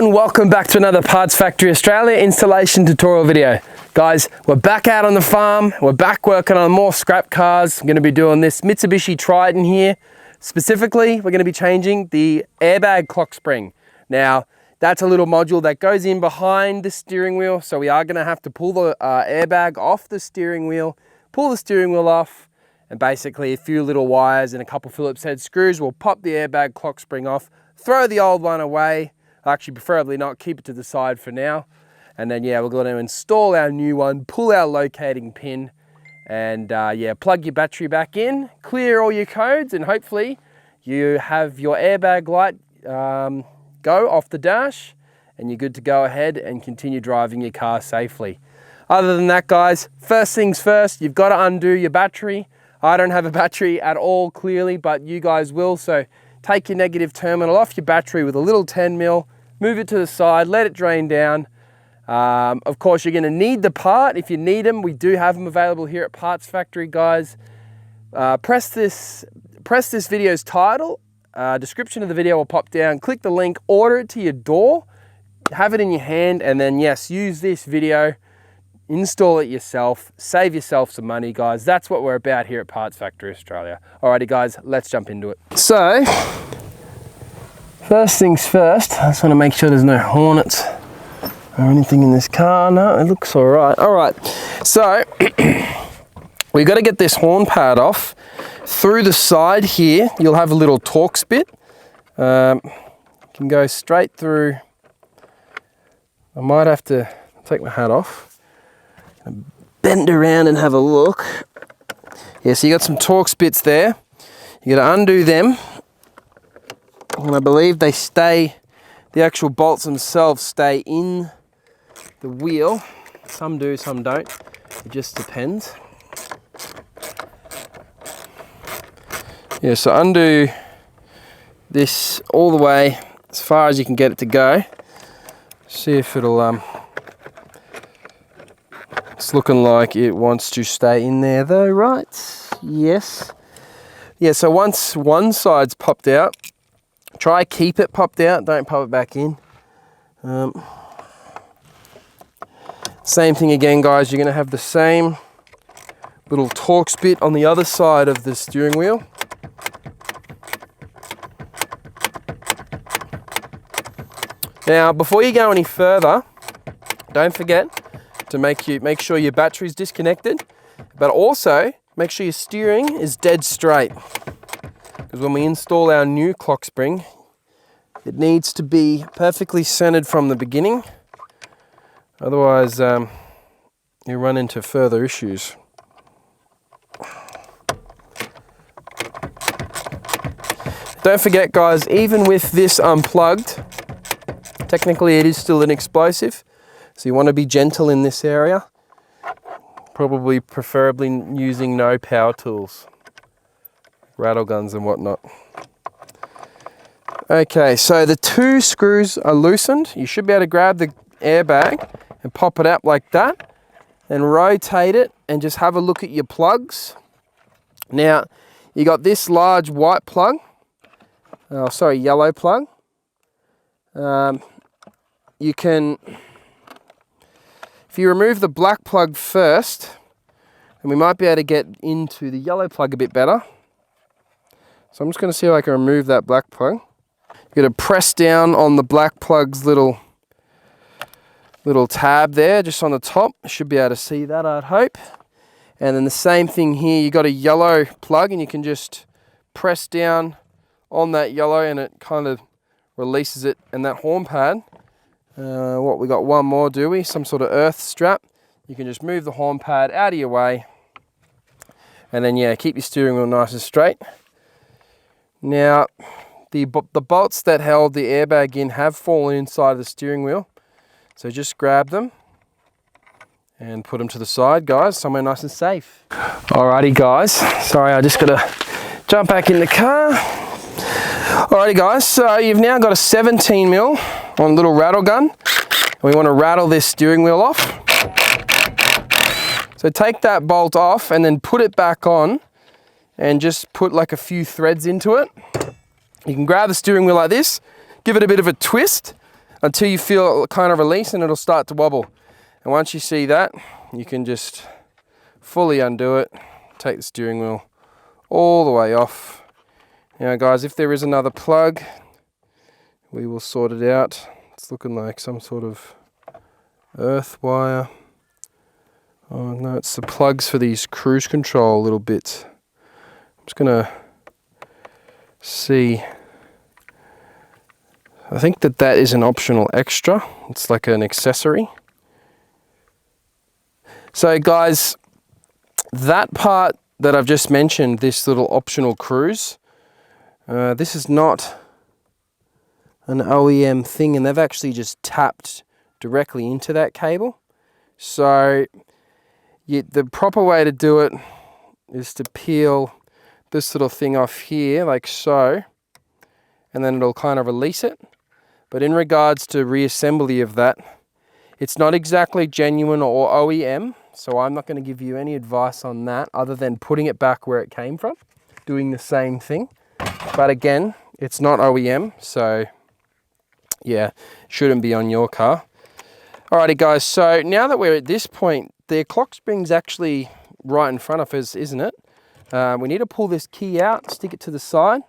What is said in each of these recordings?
everyone, welcome back to another Parts Factory Australia installation tutorial video. Guys, we're back out on the farm, we're back working on more scrap cars. I'm going to be doing this Mitsubishi Triton here. Specifically, we're going to be changing the airbag clock spring. Now, that's a little module that goes in behind the steering wheel, so we are going to have to pull the airbag off the steering wheel, pull the steering wheel off, and basically a few little wires and a couple Phillips head screws will pop the airbag clock spring off, throw the old one away. Actually, preferably not, keep it to the side for now. And then, yeah, we're going to install our new one, pull our locating pin, and yeah, plug your battery back in, clear all your codes, and hopefully you have your airbag light go off the dash, and you're good to go ahead and continue driving your car safely. Other than that, guys, first things first, you've got to undo your battery. I don't have a battery at all, clearly, but you guys will, so take your negative terminal off your battery with a little 10mm, move it to the side, let it drain down. Of course, you're going to need the part. If you need them, we do have them available here at Parts Factory, guys. Press this video's title. Description of the video will pop down. Click the link, order it to your door, have it in your hand, and then, yes, use this video, install it yourself, save yourself some money, guys. That's what we're about here at Parts Factory Australia. Alrighty, guys, let's jump into it. So, first things first, I just want to make sure there's no hornets or anything in this car. No, it looks all right. All right, so we've got to get this horn pad off. Through the side here, you'll have a little Torx bit. You can go straight through. I might have to take my hat off, bend around and have a look. Yeah, so you got some Torx bits there. You got to undo them. And I believe they stay, the actual bolts themselves stay in the wheel. Some do, some don't. It just depends. Yeah, so undo this all the way as far as you can get it to go. See if it'll, it's looking like it wants to stay in there though, right? Yes. Yeah, so once one side's popped out, try keep it popped out, don't pop it back in. Same thing again, guys, you're going to have the same little Torx bit on the other side of the steering wheel. Now, before you go any further, don't forget to make sure your battery's disconnected, but also make sure your steering is dead straight. Because when we install our new clock spring, it needs to be perfectly centered from the beginning. Otherwise, you run into further issues. Don't forget, guys, even with this unplugged, technically it is still an explosive. So you want to be gentle in this area. Probably preferably using no power tools, rattle guns and whatnot. Okay, so the two screws are loosened. You should be able to grab the airbag and pop it up like that and rotate it and just have a look at your plugs. Now, you got this large white plug, yellow plug. You can, if you remove the black plug first, and we might be able to get into the yellow plug a bit better. So I'm just going to see if I can remove that black plug. You're going to press down on the black plug's little tab there, just on the top. You should be able to see that, I'd hope. And then the same thing here, you got a yellow plug, and you can just press down on that yellow, and it kind of releases it. And that horn pad, we got one more, do we? Some sort of earth strap. You can just move the horn pad out of your way, and then, yeah, keep your steering wheel nice and straight. Now, the bolts that held the airbag in have fallen inside of the steering wheel. So just grab them and put them to the side, guys, somewhere nice and safe. Alrighty, guys. Sorry, I just got to jump back in the car. Alrighty, guys. So you've now got a 17mm on a little rattle gun. We want to rattle this steering wheel off. So take that bolt off and then put it back on and just put like a few threads into it. You can grab the steering wheel like this, give it a bit of a twist, until you feel it kind of release, and it'll start to wobble. And once you see that, you can just fully undo it, take the steering wheel all the way off. Now guys, if there is another plug, we will sort it out. It's looking like some sort of earth wire. Oh no, it's the plugs for these cruise control little bits. I'm just gonna see. I think that is an optional extra. It's like an accessory. So guys, that part that I've just mentioned, this little optional cruise, this is not an OEM thing, and they've actually just tapped directly into that cable. So the proper way to do it is to peel this little thing off here like so, and then it'll kind of release it. But in regards to reassembly of that, it's not exactly genuine or OEM, so I'm not going to give you any advice on that other than putting it back where it came from, doing the same thing. But again, it's not OEM, so yeah, shouldn't be on your car. Alrighty guys, so now that we're at this point, the clock spring's actually right in front of us, isn't it? We need to pull this key out, stick it to the side.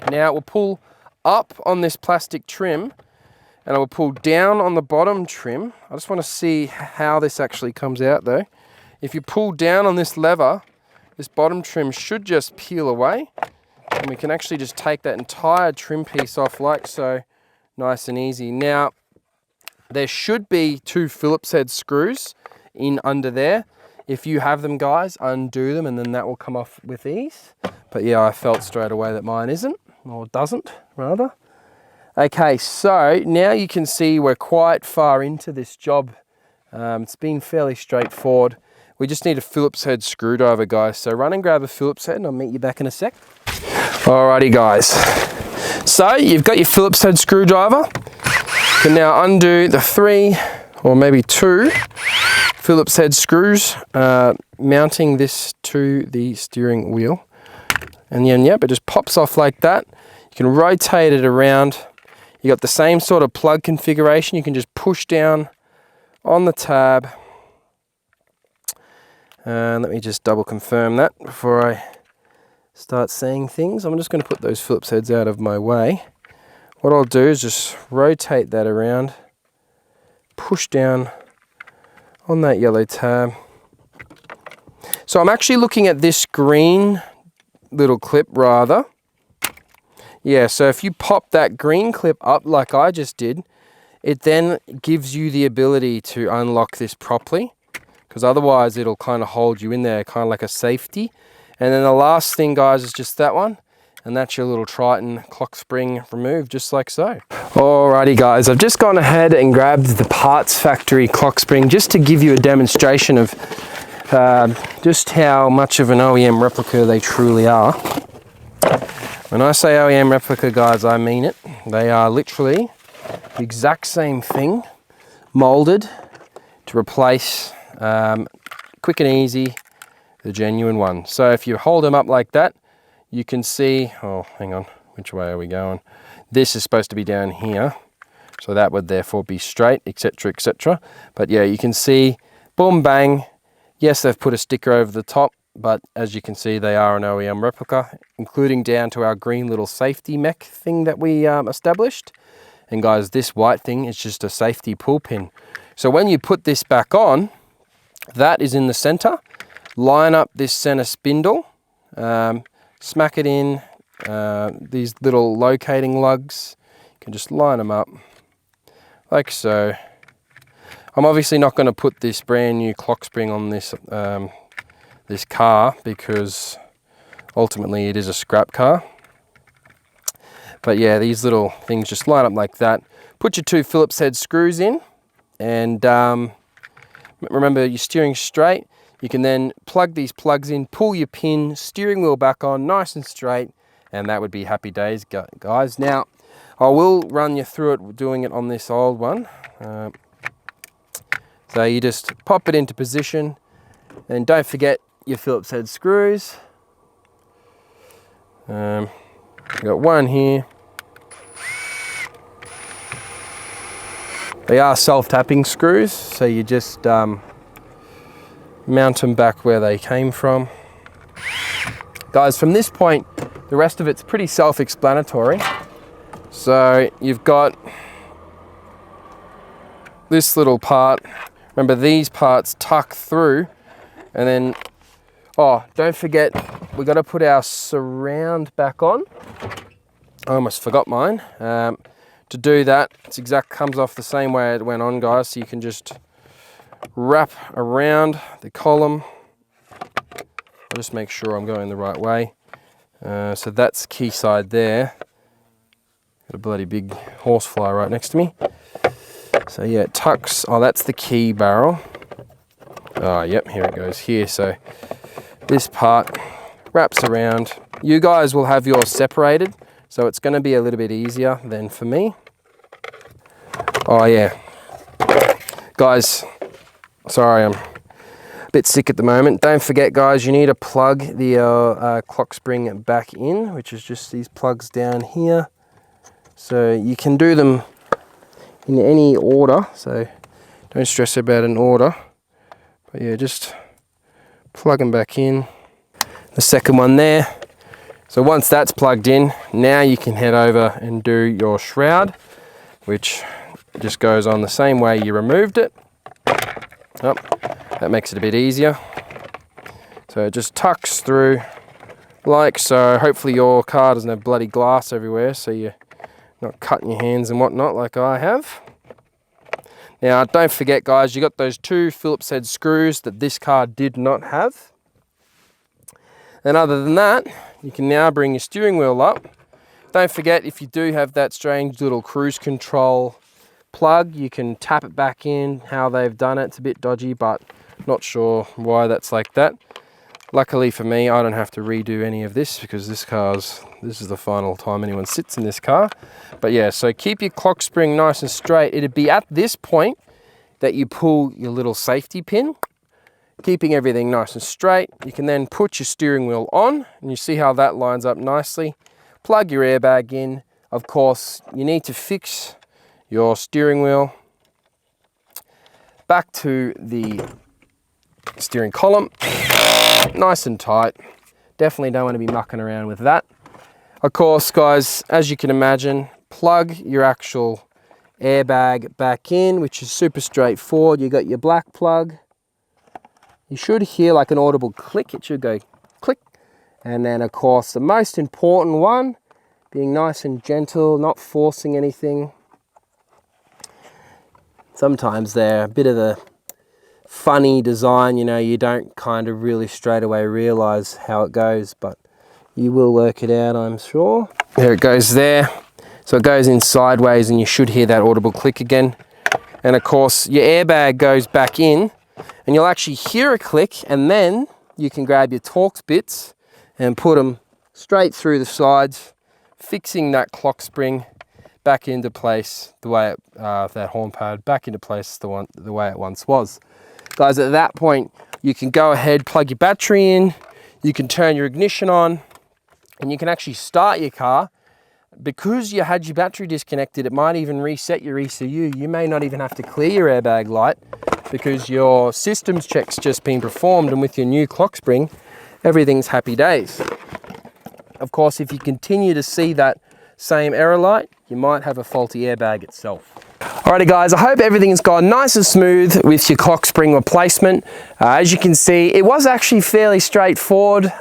Now we'll pull up on this plastic trim, and I will pull down on the bottom trim. I just want to see how this actually comes out though. If you pull down on this lever, this bottom trim should just peel away, and we can actually just take that entire trim piece off like so, nice and easy. Now, there should be 2 Phillips head screws in under there. If you have them guys, undo them and then that will come off with ease. But yeah, I felt straight away that mine isn't, or doesn't rather. Okay, so now you can see we're quite far into this job. It's been fairly straightforward. We just need a Phillips head screwdriver, guys. So run and grab a Phillips head and I'll meet you back in a sec. Alrighty, guys. So you've got your Phillips head screwdriver. You can now undo the 3 or maybe 2 Phillips head screws, mounting this to the steering wheel. And then, yep, it just pops off like that. You can rotate it around. You got the same sort of plug configuration. You can just push down on the tab. And let me just double confirm that before I start saying things. I'm just going to put those Phillips heads out of my way. What I'll do is just rotate that around, push down on that yellow tab. So I'm actually looking at this green little clip rather. Yeah, so if you pop that green clip up like I just did, it then gives you the ability to unlock this properly, because otherwise it'll kind of hold you in there, kind of like a safety. And then the last thing, guys, is just that one, and that's your little Triton clock spring removed, just like so. Alrighty guys, I've just gone ahead and grabbed the Parts Factory clock spring just to give you a demonstration of just how much of an OEM replica they truly are. When I say OEM replica, guys, I mean it. They are literally the exact same thing, molded to replace, quick and easy, the genuine one. So if you hold them up like that, you can see, oh, hang on, which way are we going? This is supposed to be down here, so that would therefore be straight, etc., etc. But yeah, you can see, boom, bang. Yes, they've put a sticker over the top, but as you can see, they are an OEM replica, including down to our green little safety mech thing that we established. And guys, this white thing is just a safety pull pin. So when you put this back on, that is in the center. Line up this center spindle, smack it in, these little locating lugs. You can just line them up like so. I'm obviously not going to put this brand new clock spring on this this car, because ultimately it is a scrap car. But yeah, these little things just line up like that. Put your 2 Phillips head screws in, and remember you're steering straight. You can then plug these plugs in, pull your pin, steering wheel back on, nice and straight, and that would be happy days, guys. Now, I will run you through it, doing it on this old one. So you just pop it into position, and don't forget your Phillips head screws. Got one here. They are self-tapping screws, so you just mount them back where they came from. Guys, from this point, the rest of it's pretty self-explanatory. So you've got this little part. Remember, these parts tuck through, and then, oh, don't forget, we've got to put our surround back on. I almost forgot mine. To do that, comes off the same way it went on, guys. So you can just wrap around the column. I'll just make sure I'm going the right way. So that's key side there. Got a bloody big horsefly right next to me. So yeah, it tucks. Oh, that's the key barrel. Oh, yep, here it goes here. So this part wraps around. You guys will have yours separated, so it's going to be a little bit easier than for me. Oh yeah, guys, sorry, I'm a bit sick at the moment. Don't forget, guys, you need to plug the clock spring back in, which is just these plugs down here. So you can do them in any order, so don't stress about an order. But yeah, just plug them back in. The second one there. So once that's plugged in, now you can head over and do your shroud, which just goes on the same way you removed it. Oh, that makes it a bit easier. So it just tucks through like so. Hopefully your car doesn't have bloody glass everywhere, so you're not cutting your hands and whatnot like I have. Now don't forget, guys, you got those 2 Phillips head screws that this car did not have. And other than that, you can now bring your steering wheel up. Don't forget, if you do have that strange little cruise control plug, you can tap it back in. How they've done it, it's a bit dodgy, but not sure why that's like that. Luckily for me, I don't have to redo any of this because this is the final time anyone sits in this car. But yeah, so keep your clock spring nice and straight. It'd be at this point that you pull your little safety pin, keeping everything nice and straight. You can then put your steering wheel on, and you see how that lines up nicely. Plug your airbag in. Of course, you need to fix your steering wheel back to the steering column, nice and tight. Definitely don't want to be mucking around with that. Of course, guys, as you can imagine, plug your actual airbag back in, which is super straightforward. You got your black plug. You should hear like an audible click. It should go click. And then, of course, the most important one, being nice and gentle, not forcing anything. Sometimes they're a bit of a funny design, you know, you don't kind of really straight away realize how it goes, but you will work it out, I'm sure. There it goes there. So it goes in sideways and you should hear that audible click again. And of course, your airbag goes back in and you'll actually hear a click, and then you can grab your Torx bits and put them straight through the sides, fixing that clock spring back into place the way that horn pad back into place the way it once was. Guys, at that point, you can go ahead, plug your battery in, you can turn your ignition on, and you can actually start your car. Because you had your battery disconnected, it might even reset your ECU. You may not even have to clear your airbag light because your systems check's just been performed, and with your new clock spring, everything's happy days. Of course, if you continue to see that same error light, you might have a faulty airbag itself. Alrighty guys, I hope everything's gone nice and smooth with your clock spring replacement. As you can see, it was actually fairly straightforward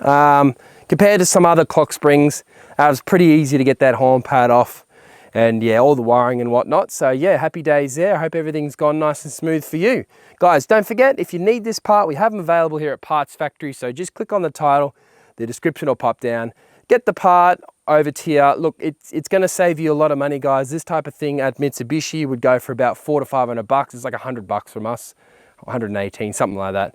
compared to some other clock springs. It was pretty easy to get that horn pad off, and yeah, all the wiring and whatnot. So yeah, happy days there. I hope everything's gone nice and smooth for you. Guys, don't forget, if you need this part, we have them available here at Parts Factory. So just click on the title, the description will pop down. Get the part over to you. Look, it's going to save you a lot of money, guys. This type of thing at Mitsubishi would go for about $400 to $500. It's like $100 from us, 118, something like that.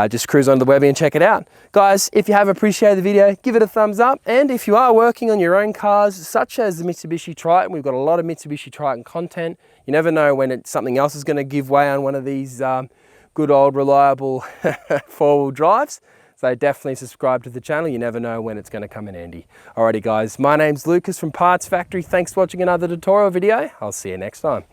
Just cruise onto the web and check it out. Guys, if you have appreciated the video, give it a thumbs up. And if you are working on your own cars, such as the Mitsubishi Triton, we've got a lot of Mitsubishi Triton content. You never know when something else is going to give way on one of these good old reliable four-wheel drives. So definitely subscribe to the channel. You never know when it's going to come in handy. Alrighty guys, my name's Lucas from Parts Factory. Thanks for watching another tutorial video. I'll see you next time.